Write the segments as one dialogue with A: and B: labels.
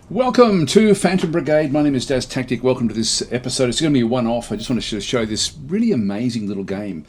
A: Welcome to Phantom Brigade. My name is Daz Tactic. Welcome to this episode. It's going to be a one-off. I just want to show this really amazing little game.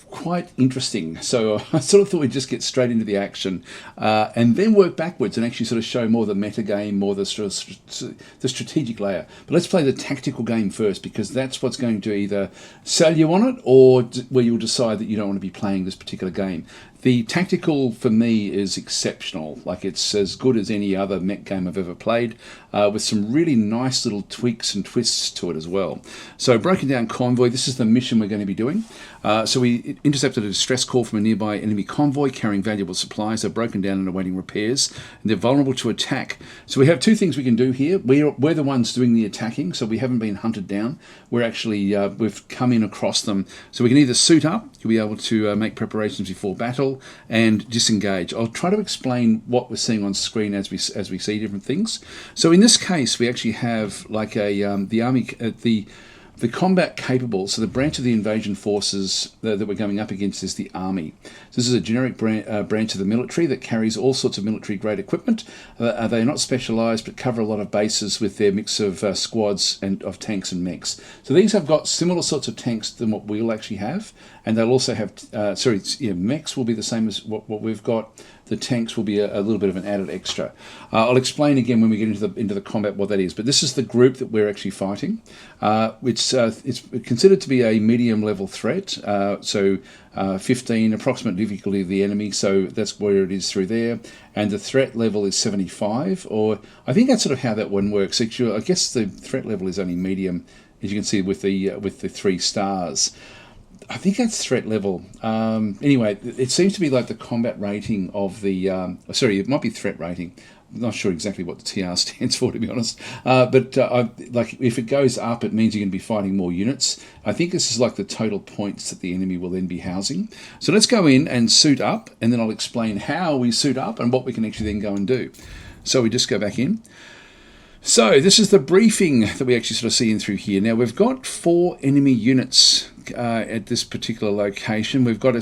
A: Quite interesting. So I sort of thought we'd just get straight into the action and then work backwards and actually sort of show more the meta game, more the strategic layer. But let's play the tactical game first, because that's what's going to either sell you on it or where you'll decide that you don't want to be playing this particular game. The tactical, for me, is exceptional. Like, it's as good as any other mech game I've ever played, with some really nice little tweaks and twists to it as well. So, broken down convoy, this is the mission we're going to be doing. So we intercepted a distress call from a nearby enemy convoy carrying valuable supplies. They're broken down and awaiting repairs, and they're vulnerable to attack. So we have two things we can do here. We're the ones doing the attacking, so we haven't been hunted down. We're actually, we've come in across them. So we can either suit up, you'll be able to make preparations before battle, and disengage. I'll try to explain what we're seeing on screen as we see different things. So in this case, we actually have like the army, the combat capable, so the branch of the invasion forces that we're going up against is the army. So this is a generic branch of the military that carries all sorts of military-grade equipment. They're not specialised, but cover a lot of bases with their mix of squads and of tanks and mechs. So these have got similar sorts of tanks than what we'll actually have, and they'll also have, mechs will be the same as what we've got. The tanks will be a little bit of an added extra. I'll explain again when we get into the combat what that is. But this is the group that we're actually fighting. It's considered to be a medium level threat. 15 approximate difficulty of the enemy. So that's where it is through there. And the threat level is 75. Or I think that's sort of how that one works. Actually, I guess the threat level is only medium, as you can see with the 3 stars. I think that's threat level. Anyway, it seems to be like the combat rating of the... it might be threat rating. I'm not sure exactly what the TR stands for, to be honest. Like, if it goes up, it means you're going to be fighting more units. I think this is like the total points that the enemy will then be housing. So let's go in and suit up, and then I'll explain how we suit up and what we can actually then go and do. So we just go back in. So this is the briefing that we actually sort of see in through here. Now we've got 4 enemy units at this particular location. We've got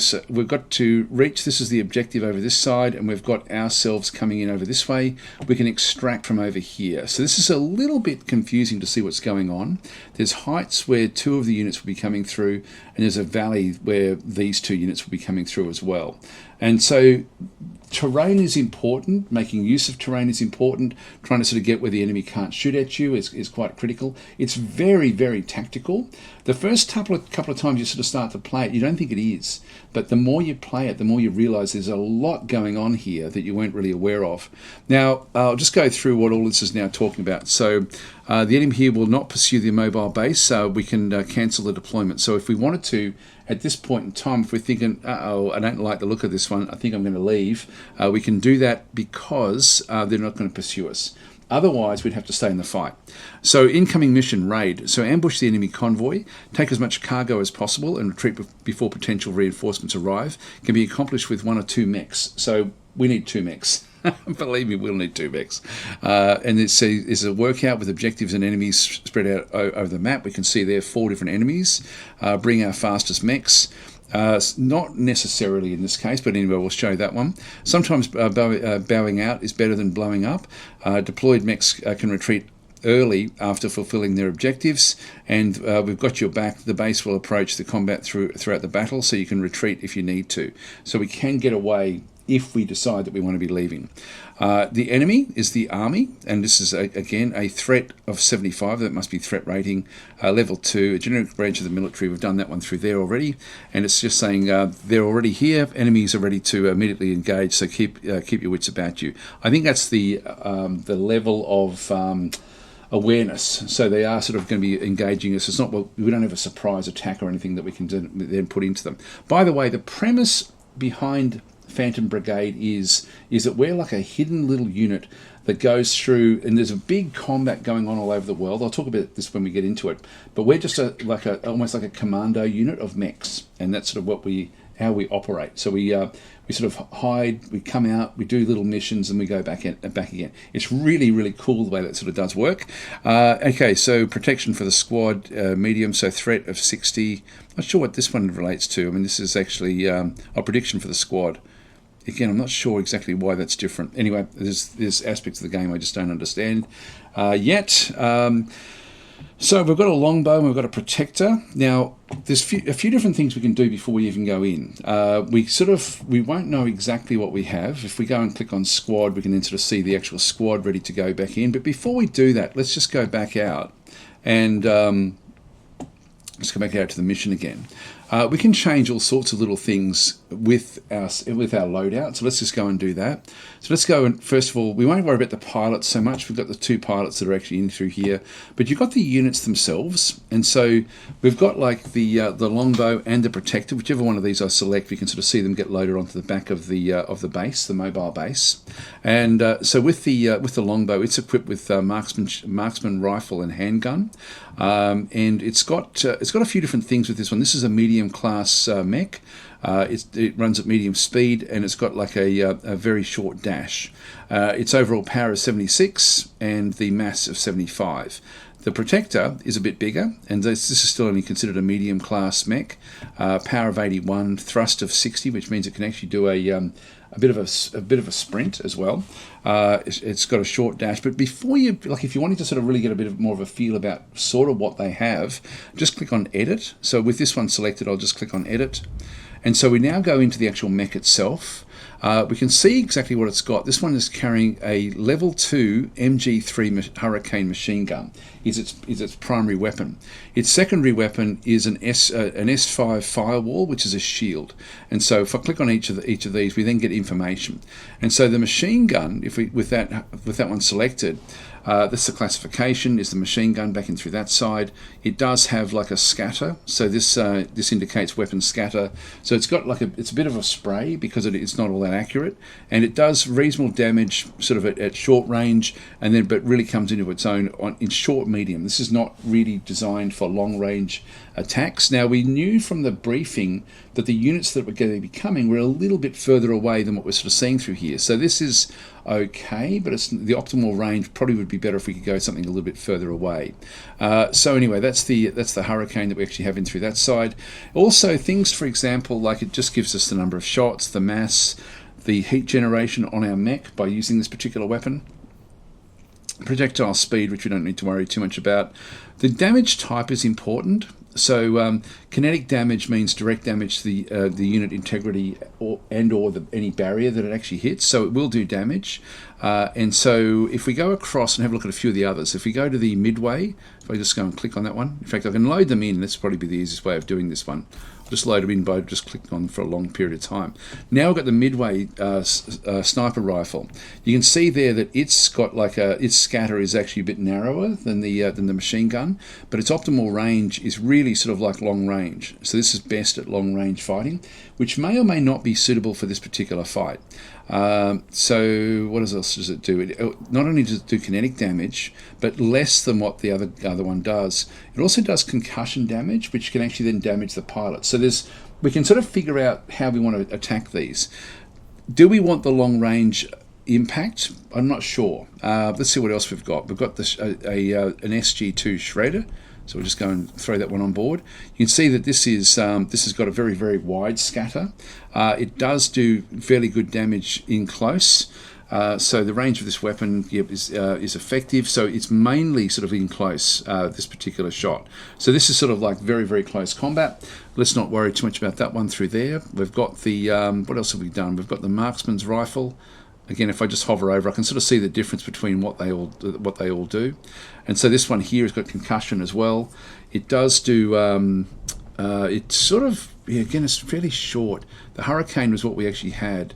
A: to reach. This is the objective over this side, and we've got ourselves coming in over this way. We can extract from over here. So this is a little bit confusing to see what's going on. There's heights where 2 of the units will be coming through, and there's a valley where these 2 units will be coming through as well. And so terrain is important. Making use of terrain is important. Trying to sort of get where the enemy can't shoot at you is quite critical. It's very, very tactical. The first couple of times you sort of start to play it, you don't think it is. But the more you play it, the more you realise there's a lot going on here that you weren't really aware of. Now, I'll just go through what all this is now talking about. So the enemy here will not pursue the mobile base. We can cancel the deployment. So if we wanted to, at this point in time, if we're thinking, uh-oh, I don't like the look of this one, I think I'm going to leave, we can do that because they're not going to pursue us. Otherwise, we'd have to stay in the fight. So, incoming mission, raid. So, ambush the enemy convoy, take as much cargo as possible, and retreat before potential reinforcements arrive. Can be accomplished with 1 or 2 mechs. So, we need 2 mechs. Believe me, we'll need 2 mechs. And it's a workout with objectives and enemies spread out over the map. We can see there 4 different enemies. Bring our fastest mechs. Not necessarily in this case, but anyway, we'll show that one. Sometimes bowing out is better than blowing up. Deployed mechs can retreat early after fulfilling their objectives, and we've got your back. The base will approach the combat throughout the battle, so you can retreat if you need to. So we can get away if we decide that we want to be leaving. The enemy is the army, and this is, again, a threat of 75. That must be threat rating. Level 2, a generic branch of the military. We've done that one through there already, and it's just saying they're already here. Enemies are ready to immediately engage, so keep your wits about you. I think that's the level of awareness. So they are sort of going to be engaging us. It's not, well, we don't have a surprise attack or anything that we can then put into them. By the way, the premise behind Phantom Brigade is that we're like a hidden little unit that goes through, and there's a big combat going on all over the world. I'll talk about this when we get into it, but we're just almost like a commando unit of mechs, and that's sort of how we operate. So we sort of hide, we come out, we do little missions, and we go back again. It's really, really cool the way that sort of does work. Okay, so protection for the squad, medium, so threat of 60. Not sure what this one relates to. I mean, this is actually a prediction for the squad. Again, I'm not sure exactly why that's different. Anyway, there's aspects of the game I just don't understand yet. So we've got a longbow and we've got a protector. Now, there's a few different things we can do before we even go in. We won't know exactly what we have. If we go and click on squad, we can then sort of see the actual squad ready to go back in. But before we do that, let's just go back out and let's go back out to the mission again. We can change all sorts of little things with our loadout. So let's just go and do that. So let's go and first of all, we won't worry about the pilots so much. We've got the 2 pilots that are actually in through here, but you've got the units themselves. And so we've got like the longbow and the protector. Whichever one of these I select, we can sort of see them get loaded onto the back of the base, the mobile base. And so with the longbow, it's equipped with marksman rifle and handgun. And it's got a few different things with this one. This is a medium class mech. It runs at medium speed, and it's got like a very short dash. Its overall power is 76 and the mass of 75. The protector is a bit bigger, and this is still only considered a medium class mech. Power of 81, thrust of 60, which means it can actually do a bit of a sprint as well. It's got a short dash, but before if you wanted to sort of really get a bit more of a feel about sort of what they have, just click on edit. So with this one selected, I'll just click on edit. And so we now go into the actual mech itself. We can see exactly what it's got. This one is carrying a level 2 MG3 Hurricane machine gun. Is its primary weapon. Its secondary weapon is an S5 firewall, which is a shield. And so if I click on each of these, we then get information. And so the machine gun, with that one selected, this is the classification, is the machine gun back in through that side. It does have like a scatter, so this indicates weapon scatter. So it's got it's a bit of a spray because it's not all that accurate, and it does reasonable damage sort of at short range, but really comes into its own in short medium. This is not really designed for long range attacks. Now, we knew from the briefing that the units that were going to be coming were a little bit further away than what we're sort of seeing through here. So this is okay, but the optimal range probably would be better if we could go something a little bit further away. So anyway, that's the Hurricane that we actually have in through that side. Also, things, for example, like it just gives us the number of shots, the mass, the heat generation on our mech by using this particular weapon. Projectile speed, which we don't need to worry too much about. The damage type is important. So kinetic damage means direct damage to the unit integrity or any barrier that it actually hits. So it will do damage. And so if we go across and have a look at a few of the others, if we go to the midway, if I just go and click on that one, in fact I can load them in. That's probably be the easiest way of doing this one. Just load them in by just clicking on for a long period of time. Now we've got the midway sniper rifle. You can see there that it's got its scatter is actually a bit narrower than the machine gun, but its optimal range is really sort of like long range. So this is best at long range fighting, which may or may not be suitable for this particular fight. So what else does it do? It not only does it do kinetic damage, but less than what the other one does. It also does concussion damage, which can actually then damage the pilot. So we can sort of figure out how we want to attack these. Do we want the long range impact? I'm not sure. Let's see what else we've got. We've got an SG2 Shredder. So we'll just go and throw that one on board. You can see that this has got a very, very wide scatter. It does do fairly good damage in close. So the range of this weapon is effective. So it's mainly sort of in close, this particular shot. So this is sort of like very, very close combat. Let's not worry too much about that one through there. We've got the, what else have we done? We've got the marksman's rifle. Again, if I just hover over, I can sort of see the difference between what they all do. And so this one here has got concussion as well. It does do, it's sort of, again, it's fairly short. The Hurricane was what we actually had.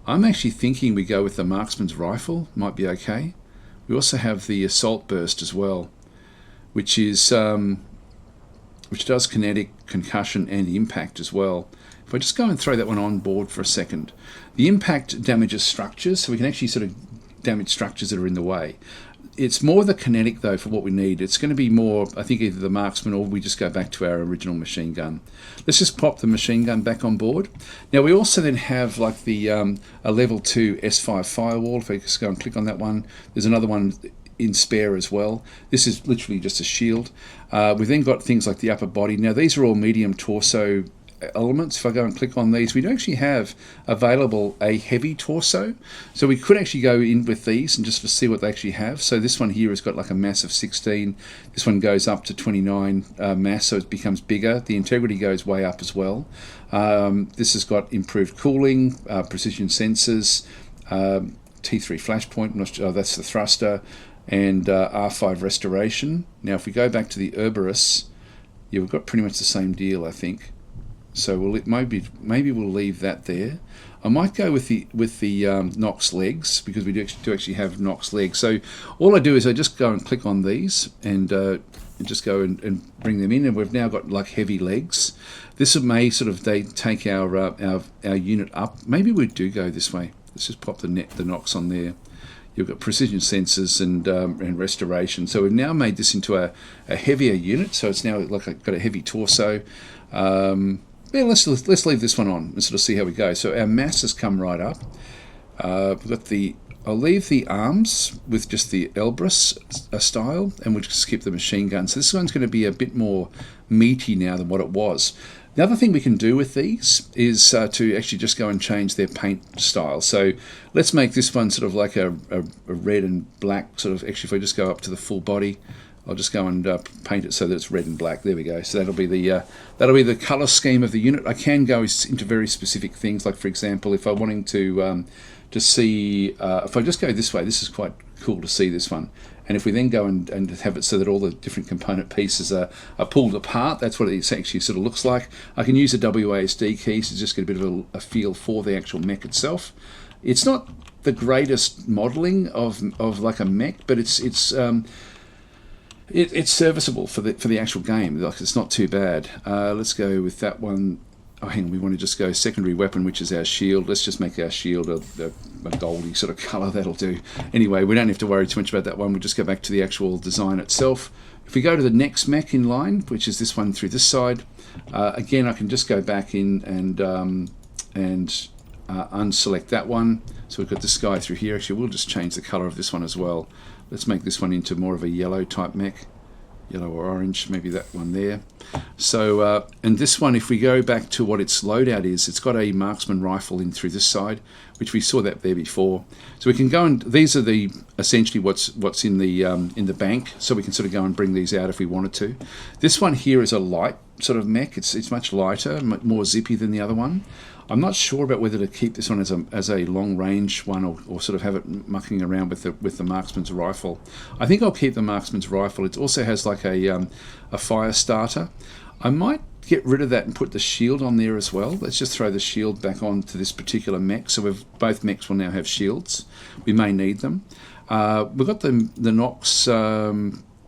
A: I'm actually thinking we go with the marksman's rifle, might be okay. We also have the assault burst as well, which does kinetic, concussion, and impact as well. If I just go and throw that one on board for a second, the impact damages structures, so we can actually sort of damage structures that are in the way. It's more the kinetic, though, for what we need. It's going to be more, I think, either the marksman or we just go back to our original machine gun. Let's just pop the machine gun back on board. Now, we also then have like the a level 2 S5 firewall. If I just go and click on that one, there's another one in spare as well. This is literally just a shield. We've then got things like the upper body. Now, these are all medium torso elements. If I go and click on these, we do actually have available a heavy torso. So we could actually go in with these and just see what they actually have. So this one here has got like a mass of 16. This one goes up to 29 mass, so it becomes bigger. The integrity goes way up as well. This has got improved cooling, precision sensors, T3 flashpoint, that's the thruster, and R5 restoration. Now if we go back to the Herberus, yeah, we've got pretty much the same deal, I think. So maybe we'll leave that there. I might go with the Nox legs, because we do actually have Nox legs. So all I do is I just go and click on these and just go and bring them in, and we've now got like heavy legs. This may sort of take our unit up. Maybe we do go this way. Let's just pop the Nox on there. You've got precision sensors and restoration. So we've now made this into a heavier unit. So it's now like got a heavy torso. Yeah, let's leave this one on and sort of see how we go. So our mass has come right up. We've got I'll leave the arms with just the Elbrus style, and we'll just skip the machine gun. So this one's going to be a bit more meaty now than what it was. The other thing we can do with these is to actually just go and change their paint style. So let's make this one sort of like a red and black sort of. Actually, if I just go up to the full body, I'll just go and paint it so that it's red and black. There we go. So that'll be the color scheme of the unit. I can go into very specific things, like for example, if I'm wanting to see, if I just go this way, this is quite cool to see this one. And if we then go and have it so that all the different component pieces are pulled apart, that's what it actually sort of looks like. I can use the WASD keys to just get a bit of a feel for the actual mech itself. It's not the greatest modeling of like a mech, but it's serviceable for the actual game. Like, it's not too bad. Let's go with that one. Oh, hang on, we want to just go secondary weapon, which is our shield. Let's just make our shield a goldy sort of colour. That'll do. Anyway, we don't have to worry too much about that one. We'll just go back to the actual design itself. If we go to the next mech in line, which is this one through this side, again, I can just go back in and unselect that one. So we've got this guy through here. Actually, we'll just change the colour of this one as well. Let's make this one into more of a yellow type mech. Yellow or orange, maybe that one there. So, and this one, if we go back to what its loadout is, it's got a marksman rifle in through this side, which we saw that there before. So we can go and these are essentially what's in the bank. So we can sort of go and bring these out if we wanted to. This one here is a light sort of mech. It's much lighter, more zippy than the other one. I'm not sure about whether to keep this one as a long range one or sort of have it mucking around with the marksman's rifle. I think I'll keep the marksman's rifle. It also has like a fire starter. I might get rid of that and put the shield on there as well. Let's just throw the shield back on to this particular mech. So both mechs will now have shields. We may need them. We've got the Nox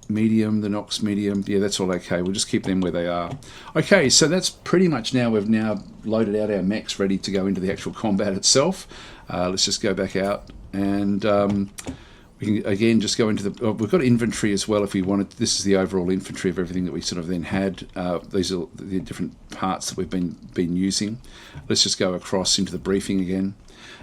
A: medium, the Nox medium. Yeah, that's all okay. We'll just keep them where they are. Okay, so that's pretty much now. We've now loaded out our mechs ready to go into the actual combat itself. Let's just go back out and we can again just go into we've got inventory as well if we wanted. This is the overall inventory of everything that we sort of then had. These are the different parts that we've been using. Let's just go across into the briefing again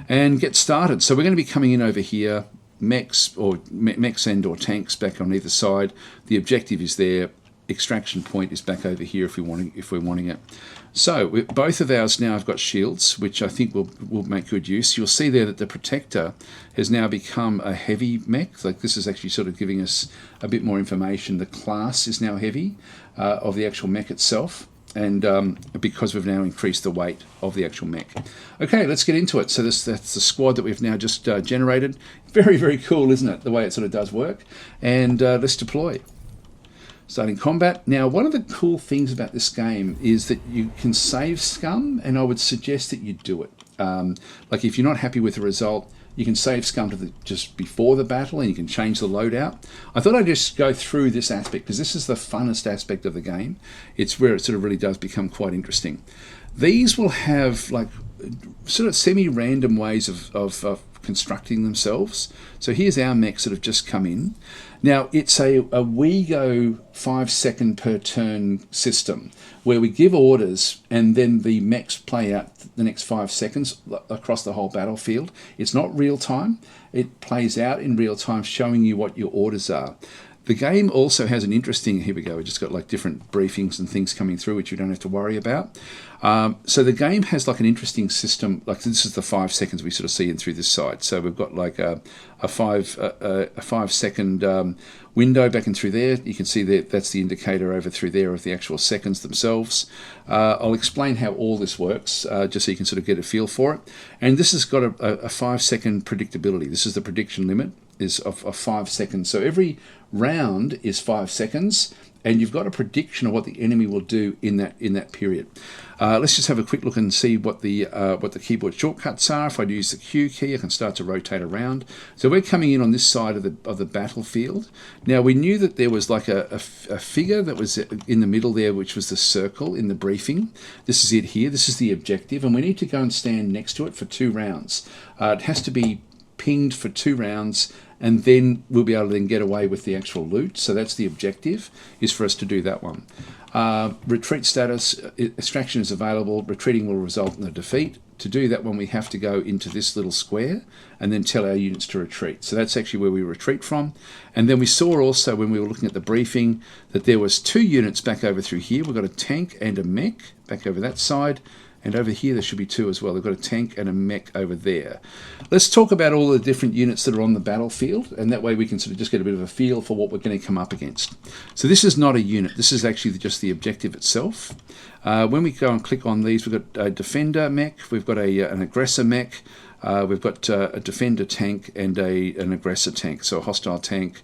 A: and get started. So we're going to be coming in over here. Mechs and or tanks back on either side. The objective is there. Extraction point is back over here if we're wanting it. So both of ours now have got shields, which I think will make good use. You'll see there that the protector has now become a heavy mech. Like, this is actually sort of giving us a bit more information. The class is now heavy of the actual mech itself, and because we've now increased the weight of the actual mech. Okay, let's get into it. So that's the squad that we've now just generated. Very, very cool, isn't it, the way it sort of does work? And let's deploy. Starting combat. Now, one of the cool things about this game is that you can save scum, and I would suggest that you do it. Like, if you're not happy with the result, you can save scum to just before the battle, and you can change the loadout. I thought I'd just go through this aspect because this is the funnest aspect of the game. It's where it sort of really does become quite interesting. These will have like sort of semi-random ways of constructing themselves. So here's our mech sort of just come in. Now, it's a WEGO 5-second per turn system where we give orders and then the mechs play out the next 5 seconds across the whole battlefield. It's not real time. It plays out in real time, showing you what your orders are. The game also has an interesting, here we go, we just got like different briefings and things coming through which you don't have to worry about. So the game has like an interesting system, like this is the 5 seconds we sort of see in through this side. So we've got like a 5 second window back in through there. You can see that that's the indicator over through there of the actual seconds themselves. I'll explain how all this works, just so you can sort of get a feel for it. And this has got a 5 second predictability. This is the prediction limit is of 5 seconds. So every round is 5 seconds, and you've got a prediction of what the enemy will do in that period. Let's just have a quick look and see what the keyboard shortcuts are. If I use the Q key, I can start to rotate around. So we're coming in on this side of the battlefield. Now we knew that there was like a figure that was in the middle there, which was the circle in the briefing. This is it here. This is the objective, and we need to go and stand next to it for 2 rounds. It has to be pinged for 2 rounds, and then we'll be able to then get away with the actual loot. So that's the objective, is for us to do that one. Retreat status, extraction is available, retreating will result in a defeat. To do that one, we have to go into this little square and then tell our units to retreat. So that's actually where we retreat from. And then we saw also when we were looking at the briefing that there was 2 units back over through here. We've got a tank and a mech back over that side. And over here there should be 2 as well. They've got a tank and a mech over there. Let's talk about all the different units that are on the battlefield, and that way we can sort of just get a bit of a feel for what we're going to come up against. So this is not a unit. This is actually just the objective itself. When we go and click on these, we've got a defender mech, we've got an aggressor mech, we've got a defender tank and an aggressor tank. So a hostile tank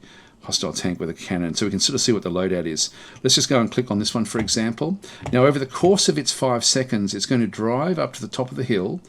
A: with a cannon. So we can sort of see what the loadout is. Let's just go and click on this one, for example. Now, over the course of its 5 seconds, it's going to drive up to the top of the hill.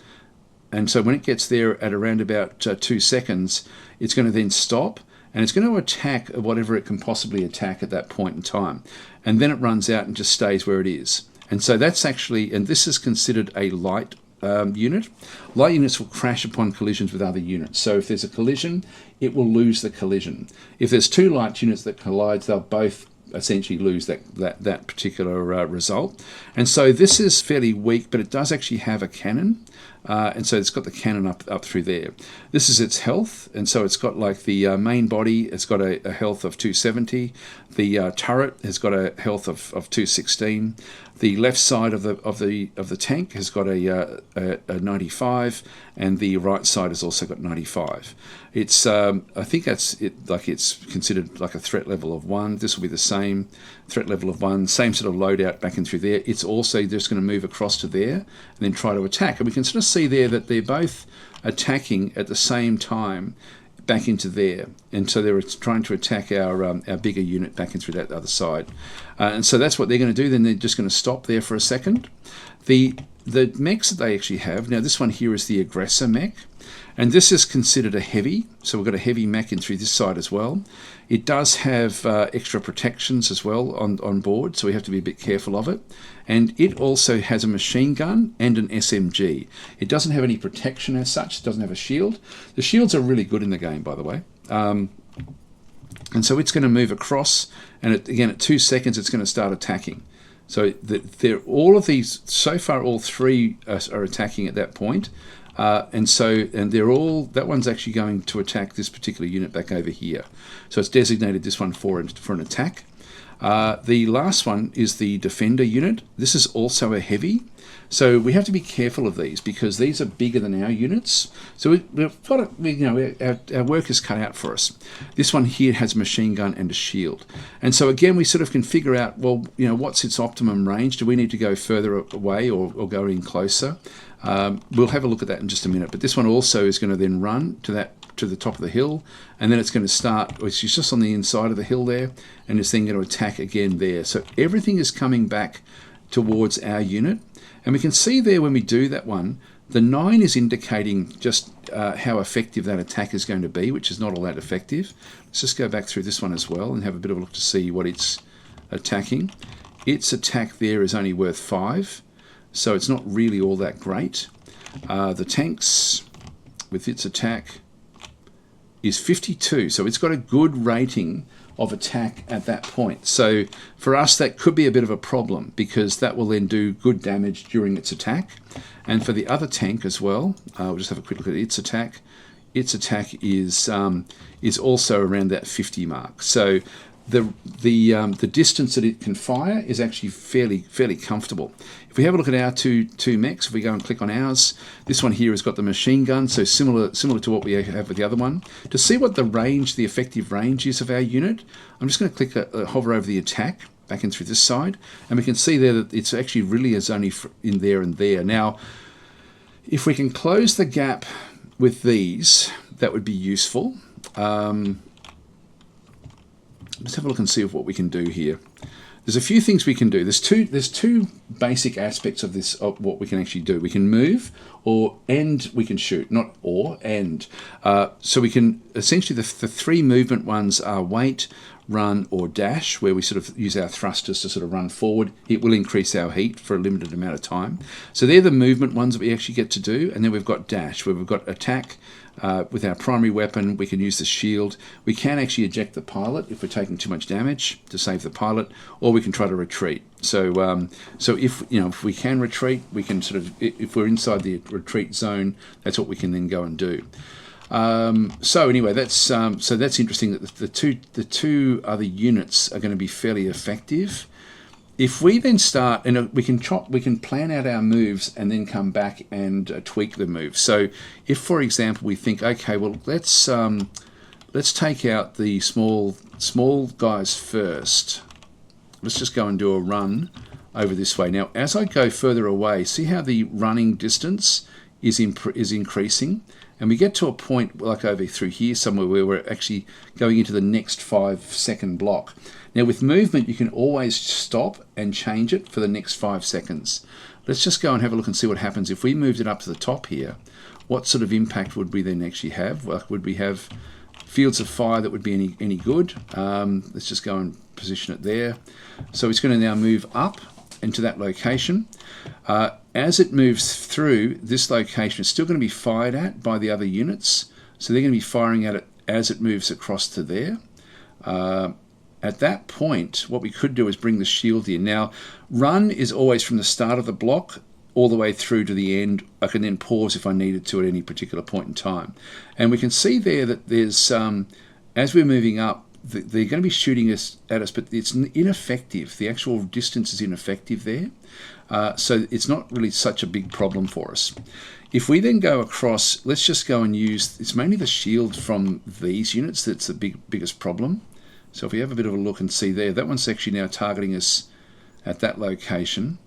A: And so when it gets there at around about 2 seconds, it's going to then stop, and it's going to attack whatever it can possibly attack at that point in time. And then it runs out and just stays where it is. And so that's actually, and this is considered a light unit. Light units will crash upon collisions with other units. So if there's a collision, it will lose the collision. If there's 2 light units that collide, they'll both essentially lose that particular result. And so this is fairly weak, but it does actually have a cannon. And so it's got the cannon up through there. This is its health, and so it's got like the main body. It's got a health of 270. The turret has got a health of 216. The left side of the tank has got a 95, and the right side has also got 95. It's I think that's it. Like it's considered like a threat level of 1. This will be the same threat level of 1. Same sort of loadout back in through there. It's also just going to move across to there and then try to attack. And we can sort of see there that they're both attacking at the same time back into there, and so they're trying to attack our bigger unit back in through that other side, and so that's what they're going to do. Then they're just going to stop there for a second. The mechs that they actually have now, this one here is the aggressor mech, and this is considered a heavy, so we've got a heavy mech in through this side as well. It does have extra protections as well on board, so we have to be a bit careful of it. And it also has a machine gun and an SMG. It doesn't have any protection as such. It doesn't have a shield. The shields are really good in the game, by the way. And so it's going to move across, and again at 2 seconds it's going to start attacking. So they're all of these so far. All 3 are attacking at that point. And they're all, that one's actually going to attack this particular unit back over here. So it's designated this one for an attack. The last one is the defender unit. This is also a heavy. So we have to be careful of these because these are bigger than our units. So we've got our work is cut out for us. This one here has a machine gun and a shield. And so again, we sort of can figure out, well, what's its optimum range? Do we need to go further away or go in closer? We'll have a look at that in just a minute. But this one also is going to then run to the top of the hill, and then it's going to start, it's just on the inside of the hill there, and it's then going to attack again there. So everything is coming back towards our unit, and we can see there when we do that one, the 9 is indicating just how effective that attack is going to be, which is not all that effective. Let's just go back through this one as well and have a bit of a look to see what it's attacking. Its attack there is only worth 5, so it's not really all that great. The tanks with its attack is 52, so it's got a good rating of attack at that point. So for us, that could be a bit of a problem because that will then do good damage during its attack. And for the other tank as well, we'll just have a quick look at its attack. Its attack is also around that 50 mark. So the distance that it can fire is actually fairly comfortable. If we have a look at our two mechs, if we go and click on ours, this one here has got the machine gun, so similar to what we have with the other one. To see what the effective range is of our unit, I'm just going to click hover over the attack back in through this side, and we can see there that it's actually really is only in there and there. Now, if we can close the gap with these, that would be useful. Let's have a look and see what we can do here. There's a few things we can do. There's two basic aspects of this, of what we can actually do. We can move, and we can shoot, not or, and. So we can, essentially the three movement ones are wait, run, or dash, where we sort of use our thrusters to sort of run forward. It will increase our heat for a limited amount of time. So they're the movement ones that we actually get to do. And then we've got dash, where we've got attack. With our primary weapon, we can use the shield. We can actually eject the pilot if we're taking too much damage to save the pilot, or we can try to retreat. So, so if we can retreat, we can sort of, if we're inside the retreat zone, that's what we can then go and do. So anyway, that's interesting that the two other units are going to be fairly effective. If we then start, and we can plan out our moves and then come back and tweak the moves. So if, for example, we think, okay, well, let's take out the small guys first. Let's just go and do a run over this way. Now, as I go further away, see how the running distance is increasing, and we get to a point like over through here somewhere where we're actually going into the next 5-second block. Now with movement, you can always stop and change it for the next 5 seconds. Let's just go and have a look and see what happens if we moved it up to the top here. What sort of impact would we then actually have? Well, would we have fields of fire that would be any good? Let's just go and position it there. So it's going to now move up into that location. As it moves through this location, it's still going to be fired at by the other units. So they're going to be firing at it as it moves across to there. At that point, what we could do is bring the shield in. Now, run is always from the start of the block all the way through to the end. I can then pause if I needed to at any particular point in time. And we can see there that there's, as we're moving up, they're going to be shooting at us, but it's ineffective. The actual distance is ineffective there. So it's not really such a big problem for us. If we then go across, let's just go and use, it's mainly the shield from these units that's the biggest problem. So if we have a bit of a look and see there, that one's actually now targeting us at that location.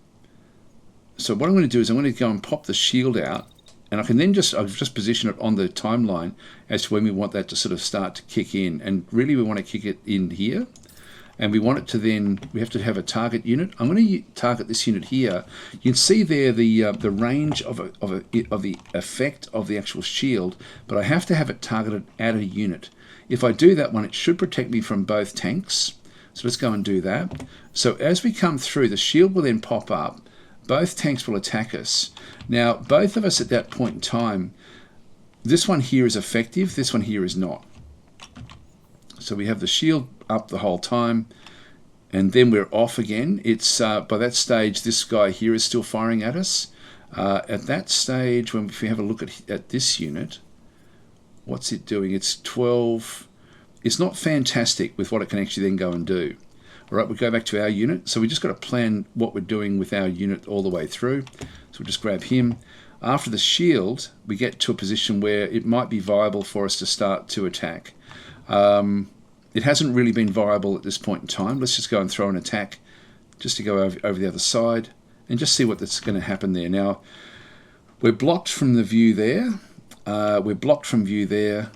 A: So what I'm going to do is I'm going to go and pop the shield out, and I can then I've just position it on the timeline as to when we want that to sort of start to kick in. And really we want to kick it in here, and we want it to then, we have to have a target unit. I'm going to target this unit here. You can see there the range of the effect of the actual shield, but I have to have it targeted at a unit. If I do that one, it should protect me from both tanks. So let's go and do that. So as we come through, the shield will then pop up. Both tanks will attack us. Now, both of us at that point in time, this one here is effective, this one here is not. So we have the shield up the whole time, and then we're off again. It's by that stage, this guy here is still firing at us. At that stage, if we have a look at this unit, what's it doing? It's 12. It's not fantastic with what it can actually then go and do. All right, we go back to our unit. So we just got to plan what we're doing with our unit all the way through. So we'll just grab him. After the shield, we get to a position where it might be viable for us to start to attack. It hasn't really been viable at this point in time. Let's just go and throw an attack just to go over the other side and just see what's going to happen there. Now, we're blocked from the view there. We're blocked from view there.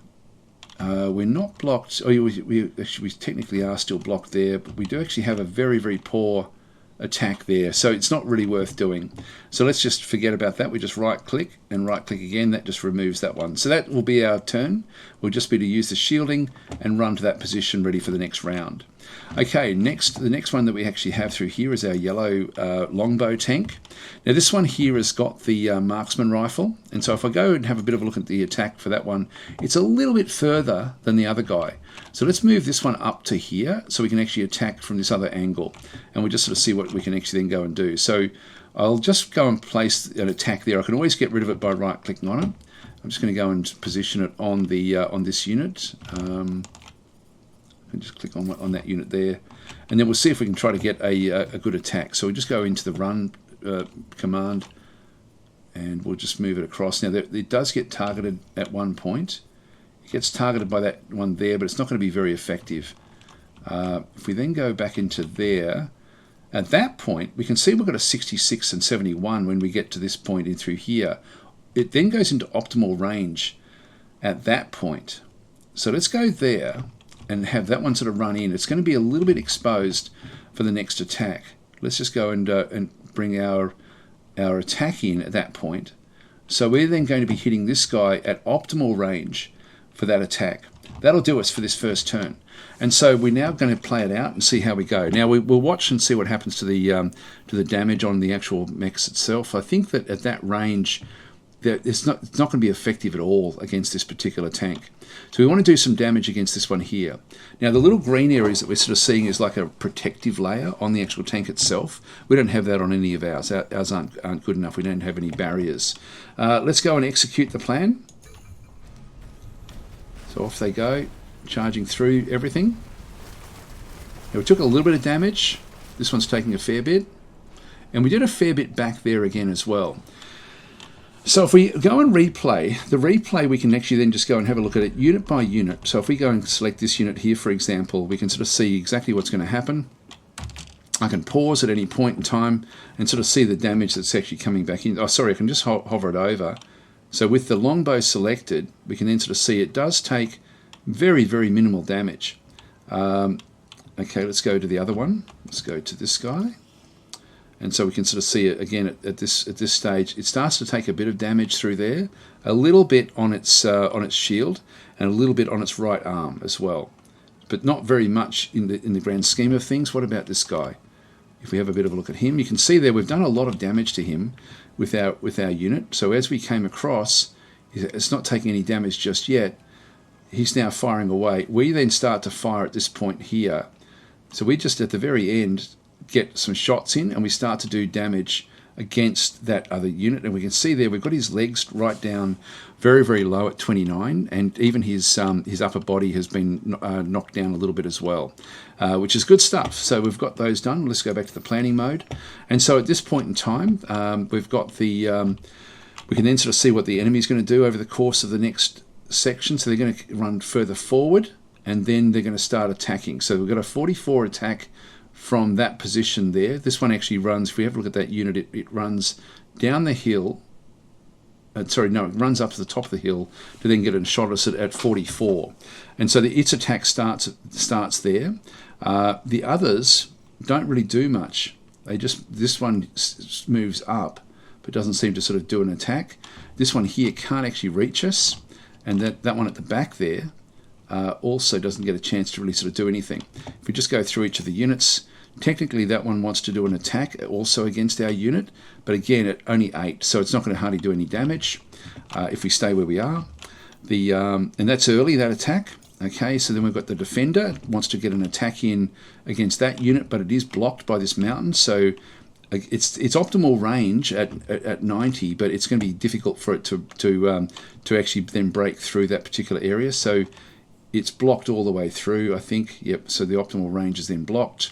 A: We're not blocked. Oh, we technically are still blocked there, but we do actually have a very, very poor attack there. So it's not really worth doing. So let's just forget about that. We just right click and right click again. That just removes that one. So that will be our turn. We'll just be to use the shielding and run to that position ready for the next round. Okay, the next one that we actually have through here is our yellow longbow tank. Now this one here has got the marksman rifle, and so if I go and have a bit of a look at the attack for that one, it's a little bit further than the other guy. So let's move this one up to here so we can actually attack from this other angle, and we just sort of see what we can actually then go and do. So I'll just go and place an attack there. I can always get rid of it by right clicking on it. I'm just going to go and position it on the on this unit. And just click on that unit there, and then we'll see if we can try to get a good attack. So we just go into the run command, and we'll just move it across. Now it does get targeted at one point. It gets targeted by that one there, but it's not going to be very effective. If we then go back into there, at that point we can see we've got a 66 and 71 when we get to this point in through here. It then goes into optimal range at that point. So let's go there and have that one sort of run in. It's going to be a little bit exposed for the next attack. Let's just go and bring our attack in at that point. So we're then going to be hitting this guy at optimal range for that attack. That'll do us for this first turn. And so we're now going to play it out and see how we go. Now we'll watch and see what happens to the damage on the actual mechs itself. I think that at that range, it's not going to be effective at all against this particular tank. So we want to do some damage against this one here. Now the little green areas that we're sort of seeing is like a protective layer on the actual tank itself. We don't have that on any of ours. Ours aren't good enough. We don't have any barriers. Let's go and execute the plan. So off they go, charging through everything. Now we took a little bit of damage. This one's taking a fair bit. And we did a fair bit back there again as well. So if we go and replay, the replay we can actually then just go and have a look at it unit by unit. So if we go and select this unit here, for example, we can sort of see exactly what's going to happen. I can pause at any point in time and sort of see the damage that's actually coming back in. Oh, sorry, I can just hover it over. So with the longbow selected, we can then sort of see it does take very, very minimal damage. Okay, let's go to the other one. Let's go to this guy. And so we can sort of see it again at this stage. It starts to take a bit of damage through there, a little bit on its shield, and a little bit on its right arm as well, but not very much in the grand scheme of things. What about this guy? If we have a bit of a look at him, you can see there we've done a lot of damage to him with our unit. So as we came across, it's not taking any damage just yet. He's now firing away. We then start to fire at this point here. So we just at the very end get some shots in and we start to do damage against that other unit, and we can see there we've got his legs right down very, very low at 29, and even his upper body has been knocked down a little bit as well, which is good stuff. So we've got those done. Let's go back to the planning mode, and so at this point in time we've got the we can then sort of see what the enemy is going to do over the course of the next section. So they're going to run further forward and then they're going to start attacking. So we've got a 44 attack from that position there. This one actually runs, if we have a look at that unit, it runs down the hill. It runs up to the top of the hill to then get a shot at us at 44. And so its attack starts there. The others don't really do much. This one moves up, but doesn't seem to sort of do an attack. This one here can't actually reach us. And that one at the back there also doesn't get a chance to really sort of do anything. If we just go through each of the units, technically that one wants to do an attack also against our unit, but again at only 8, so it's not going to hardly do any damage if we stay where we are. And that's early, that attack. Okay, so then we've got the defender, wants to get an attack in against that unit, but it is blocked by this mountain, so it's optimal range at 90, but it's going to be difficult for it to actually then break through that particular area. So it's blocked all the way through, I think. Yep, so the optimal range is then blocked.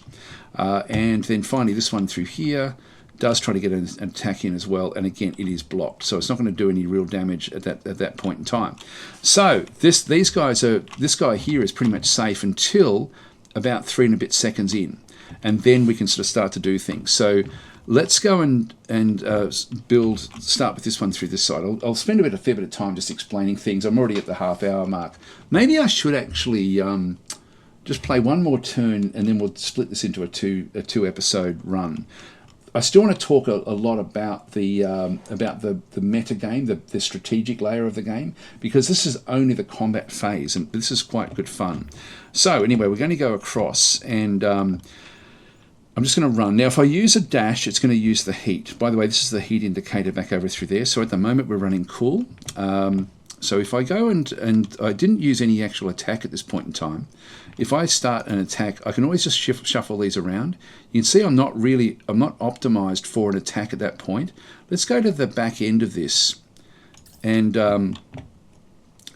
A: And then finally this one through here does try to get an attack in as well, and again it is blocked. So it's not going to do any real damage at that point in time. So this guy here is pretty much safe until about 3 and a bit seconds in. And then we can sort of start to do things. So let's go and start with this one through this side. I'll spend a fair bit of time just explaining things. I'm already at the half-hour mark. Maybe I should actually just play one more turn, and then we'll split this into a two episode run. I still want to talk a lot about the meta game, the strategic layer of the game, because this is only the combat phase, and this is quite good fun. So anyway, we're going to go across, and I'm just going to run. Now, if I use a dash, it's going to use the heat. By the way, this is the heat indicator back over through there. So at the moment, we're running cool. So if I go and I didn't use any actual attack at this point in time. If I start an attack, I can always just shuffle these around. You can see I'm not optimized for an attack at that point. Let's go to the back end of this, and then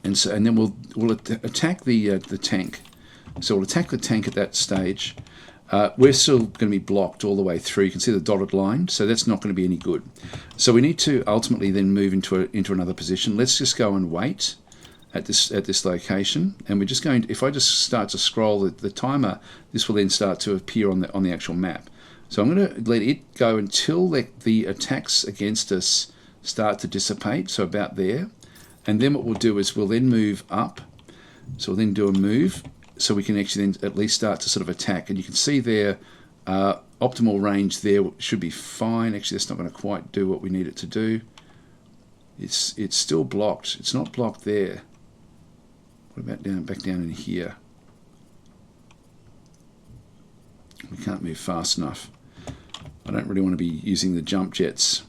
A: we'll attack the tank. So we'll attack the tank at that stage. We're still going to be blocked all the way through. You can see the dotted line, so that's not going to be any good. So we need to ultimately then move into another position. Let's just go and wait at this location, and we're just going to, if I just start to scroll the timer, this will then start to appear on the actual map. So I'm going to let it go until the attacks against us start to dissipate, so about there. And then what we'll do is we'll then move up. So we'll then do a move, so we can actually then at least start to sort of attack. And you can see there, optimal range there should be fine. Actually, that's not going to quite do what we need it to do. It's still blocked. It's not blocked there. What about back down in here? We can't move fast enough. I don't really want to be using the jump jets.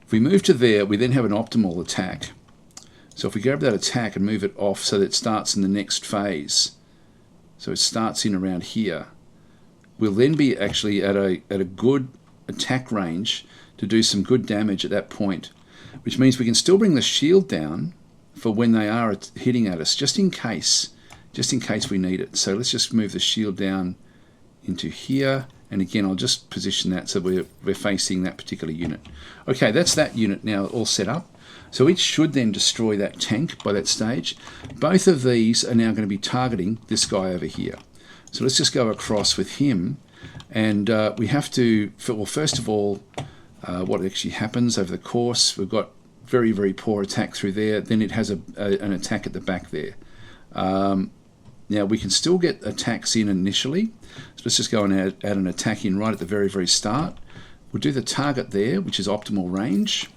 A: If we move to there, we then have an optimal attack. So if we grab that attack and move it off so that it starts in the next phase, so it starts in around here, we'll then be actually at a good attack range to do some good damage at that point, which means we can still bring the shield down for when they are hitting at us, just in case we need it. So let's just move the shield down into here, and again I'll just position that so we're facing that particular unit. Okay, that's that unit now all set up. So it should then destroy that tank by that stage. Both of these are now going to be targeting this guy over here. So let's just go across with him, and we have to, well, first of all, what actually happens over the course, we've got very, very poor attack through there. Then it has an attack at the back there. Now we can still get attacks in initially. So let's just go and add an attack in right at the very, very start. We'll do the target there, which is optimal range.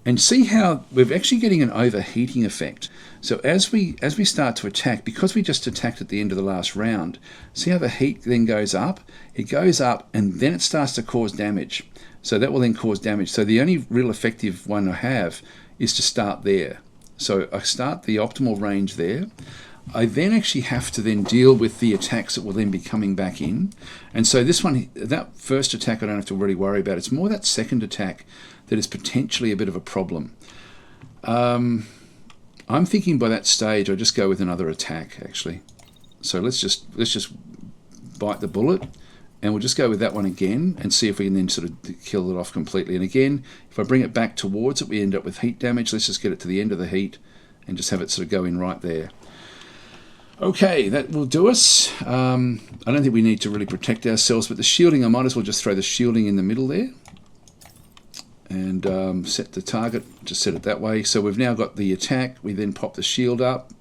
A: And see how we're actually getting an overheating effect. So as we start to attack, because we just attacked at the end of the last round, see how the heat then goes up? It goes up and then it starts to cause damage. So that will then cause damage. So the only real effective one I have is to start there. So I start the optimal range there. I then actually have to then deal with the attacks that will then be coming back in. And so this one, that first attack I don't have to really worry about. It's more that second attack that is potentially a bit of a problem. I'm thinking by that stage I just go with another attack actually. So let's just bite the bullet, and we'll just go with that one again and see if we can then sort of kill it off completely. And again, if I bring it back towards it, we end up with heat damage. Let's just get it to the end of the heat and just have it sort of go in right there. Okay, that will do us. I don't think we need to really protect ourselves, but the shielding, I might as well just throw the shielding in the middle there. And set the target, just set it that way. So we've now got the attack, we then pop the shield up,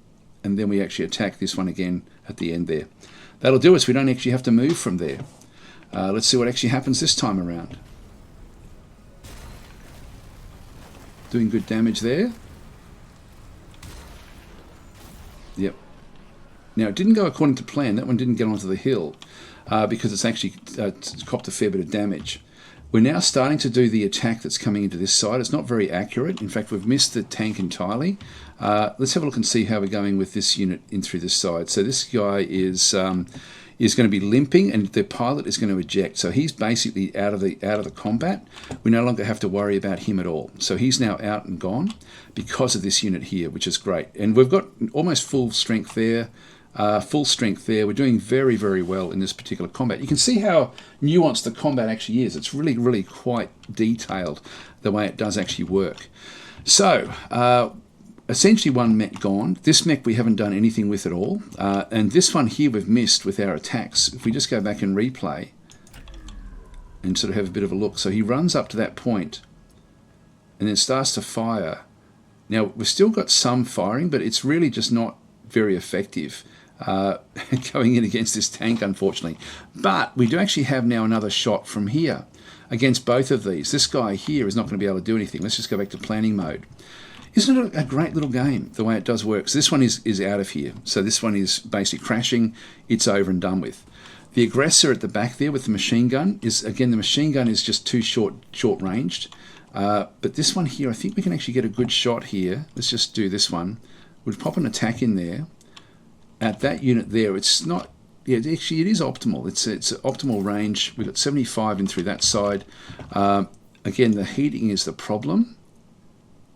A: and then we actually attack this one again at the end there. That'll do us, we don't actually have to move from there. Let's see what actually happens this time around. Doing good damage there. Yep. Now it didn't go according to plan, that one didn't get onto the hill because it's actually copped a fair bit of damage. We're now starting to do the attack that's coming into this side. It's not very accurate. In fact, we've missed the tank entirely. Let's have a look and see how we're going with this unit in through this side. So this guy is going to be limping, and the pilot is going to eject. So he's basically out of the combat. We no longer have to worry about him at all. So he's now out and gone because of this unit here, which is great. And we've got almost full strength there. We're doing very, very well in this particular combat. You can see how nuanced the combat actually is. It's really, really quite detailed the way it does actually work. So essentially one mech gone. This mech we haven't done anything with at all, and this one here we've missed with our attacks. If we just go back and replay and sort of have a bit of a look, so he runs up to that point and then starts to fire. Now we've still got some firing, but it's really just not very effective going in against this tank, unfortunately. But we do actually have now another shot from here against both of these. This guy here is not going to be able to do anything. Let's just go back to planning mode. Isn't it a great little game, the way it does work? So this one is out of here. So this one is basically crashing. It's over and done with. The aggressor at the back there with the machine gun is, again, the machine gun is just too short-ranged. But this one here, I think we can actually get a good shot here. Let's just do this one. We'll pop an attack in there. At that unit there, it's not, yeah, actually it is optimal. It's optimal range. We've got 75 in through that side. Again, the heating is the problem.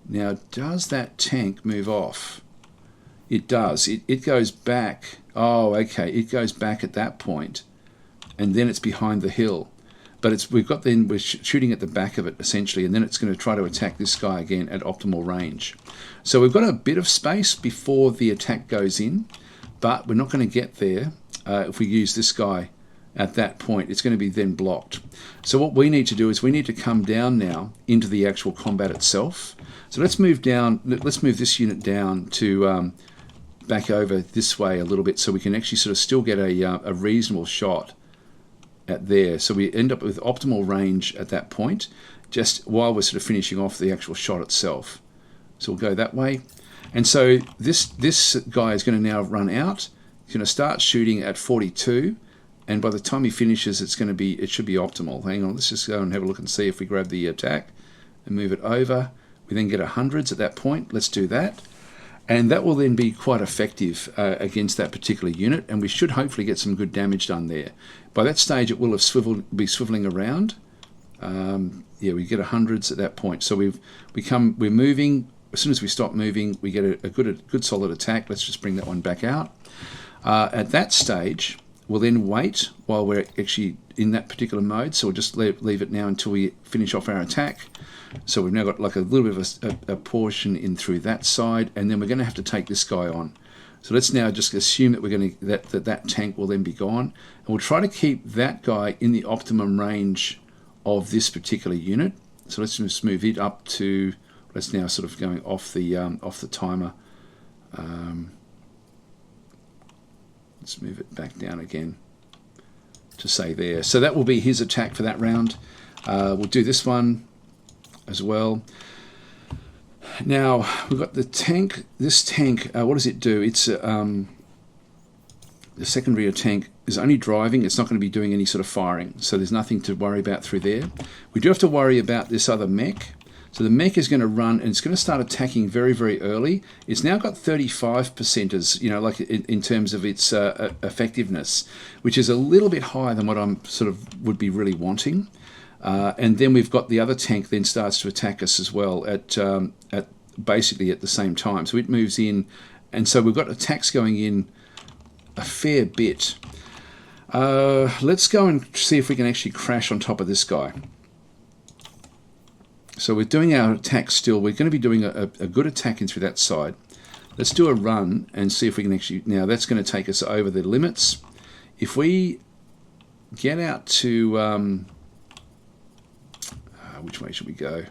A: Now, does that tank move off? It does. It goes back. Oh, okay. It goes back at that point, and then it's behind the hill. But we're shooting at the back of it essentially, and then it's going to try to attack this guy again at optimal range. So we've got a bit of space before the attack goes in, but we're not going to get there if we use this guy at that point. It's going to be then blocked. So what we need to do is we need to come down now into the actual combat itself. So let's move down. Let's move this unit down to back over this way a little bit, so we can actually sort of still get a reasonable shot at there. So we end up with optimal range at that point, just while we're sort of finishing off the actual shot itself. So we'll go that way. And so this guy is going to now run out. He's going to start shooting at 42, and by the time he finishes, it should be optimal. Hang on, let's just go and have a look and see if we grab the attack and move it over. We then get 100s at that point. Let's do that. And that will then be quite effective against that particular unit, and we should hopefully get some good damage done there. By that stage, it will have be swiveling around. Yeah, we get 100s at that point. So we're moving. As soon as we stop moving, we get a good solid attack. Let's just bring that one back out. At that stage, we'll then wait while we're actually in that particular mode. So we'll just leave it now until we finish off our attack. So we've now got like a little bit of a portion in through that side, and then we're going to have to take this guy on. So let's now just assume that we're going to that tank will then be gone, and we'll try to keep that guy in the optimum range of this particular unit. So let's just move it up to. Let's now sort of going off the timer. Let's move it back down again to say there. So that will be his attack for that round. We'll do this one as well. Now we've got the tank. This tank, what does it do? It's the secondary tank is only driving. It's not going to be doing any sort of firing, so there's nothing to worry about through there. We do have to worry about this other mech. So the mech is going to run, and it's going to start attacking very, very early. It's now got 35% as, like in terms of its effectiveness, which is a little bit higher than what I'm sort of would be really wanting. And then we've got the other tank then starts to attack us as well at basically at the same time. So it moves in, and so we've got attacks going in a fair bit. Let's go and see if we can actually crash on top of this guy. So we're doing our attack still. We're going to be doing a good attack in through that side. Let's do a run and see if we can actually... Now that's going to take us over the limits. If we get out to... which way should we go?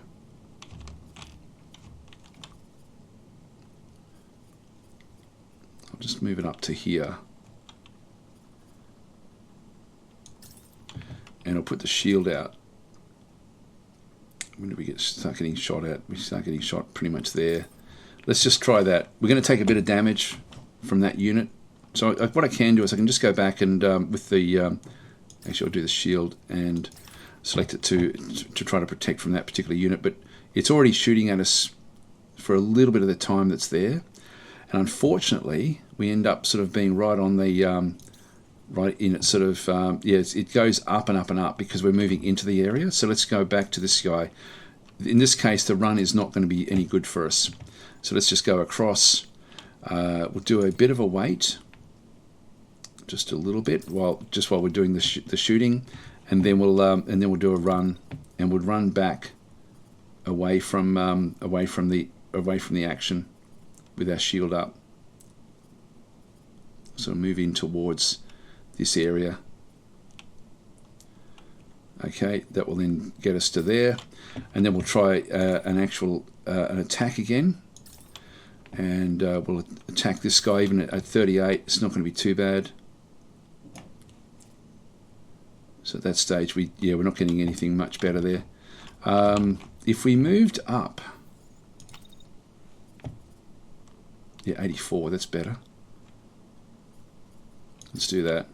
A: I'll just move it up to here. And I'll put the shield out. When do we start getting shot at? We start getting shot pretty much there. Let's just try that. We're going to take a bit of damage from that unit. So what I can do is I can just go back and with the... actually, I'll do the shield and select it to try to protect from that particular unit. But it's already shooting at us for a little bit of the time that's there. And unfortunately, we end up sort of being right on the... right in it sort of, it goes up and up and up because we're moving into the area. So let's go back to this guy. In this case, the run is not going to be any good for us. So let's just go across. We'll do a bit of a wait, just a little bit, while we're doing the shooting, and then we'll do a run, and we'll run back away from the action with our shield up. So move in towards this area. Okay, that will then get us to there, and then we'll try an attack again, and we'll attack this guy even at 38. It's not going to be too bad. So at that stage, we're not getting anything much better there. If we moved up, 84, that's better. Let's do that.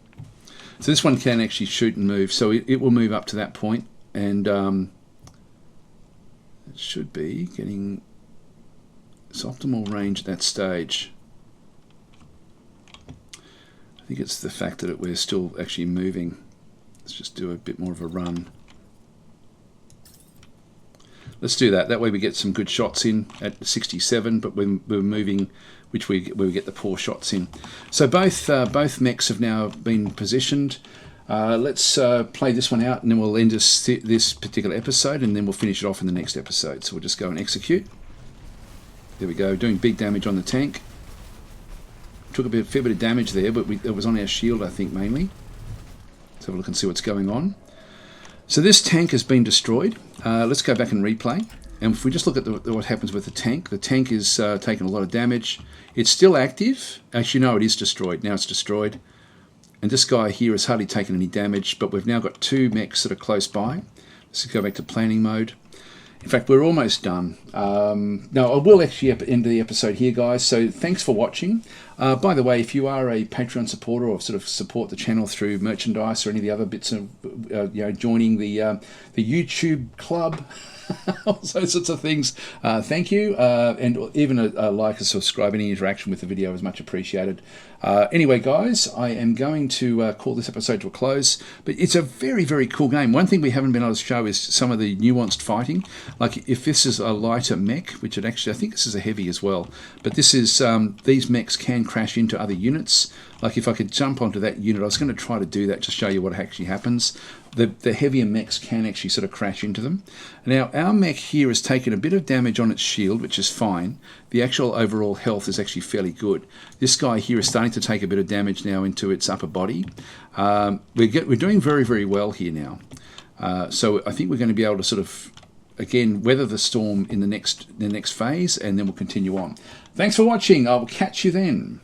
A: So this one can actually shoot and move, so it will move up to that point, and it should be getting its optimal range at that stage. I think it's the fact that we're still actually moving. Let's just do a bit more of a run. Let's do that. That way we get some good shots in at 67, but we're moving, where we get the poor shots in. So both mechs have now been positioned. Let's play this one out, and then we'll end this particular episode, and then we'll finish it off in the next episode. So we'll just go and execute. There we go, doing big damage on the tank. Took a fair bit of damage there, but it was on our shield, I think, mainly. Let's have a look and see what's going on. So this tank has been destroyed. Let's go back and replay. And if we just look at what happens with the tank is taking a lot of damage. It's still active. Actually, no, it is destroyed. Now it's destroyed. And this guy here has hardly taken any damage, but we've now got 2 mechs that are close by. Let's go back to planning mode. In fact, we're almost done. No, I will actually end the episode here, guys. So thanks for watching. By the way, if you are a Patreon supporter or sort of support the channel through merchandise or any of the other bits of, joining the YouTube club, all those sorts of things, thank you. And even a like, a subscribe, any interaction with the video is much appreciated. Anyway, guys, I am going to call this episode to a close, but it's a very, very cool game. One thing we haven't been able to show is some of the nuanced fighting. Like if this is a lighter mech, which it actually, I think this is a heavy as well, but this is, these mechs can crash into other units. Like if I could jump onto that unit, I was going to try to do that to show you what actually happens. The heavier mechs can actually sort of crash into them. Now our mech here has taken a bit of damage on its shield, which is fine. The actual overall health is actually fairly good. This guy here is starting to take a bit of damage now into its upper body. We're doing very, very well here now. So I think we're going to be able to sort of, again, weather the storm in the next phase, and then we'll continue on. Thanks for watching. I'll catch you then.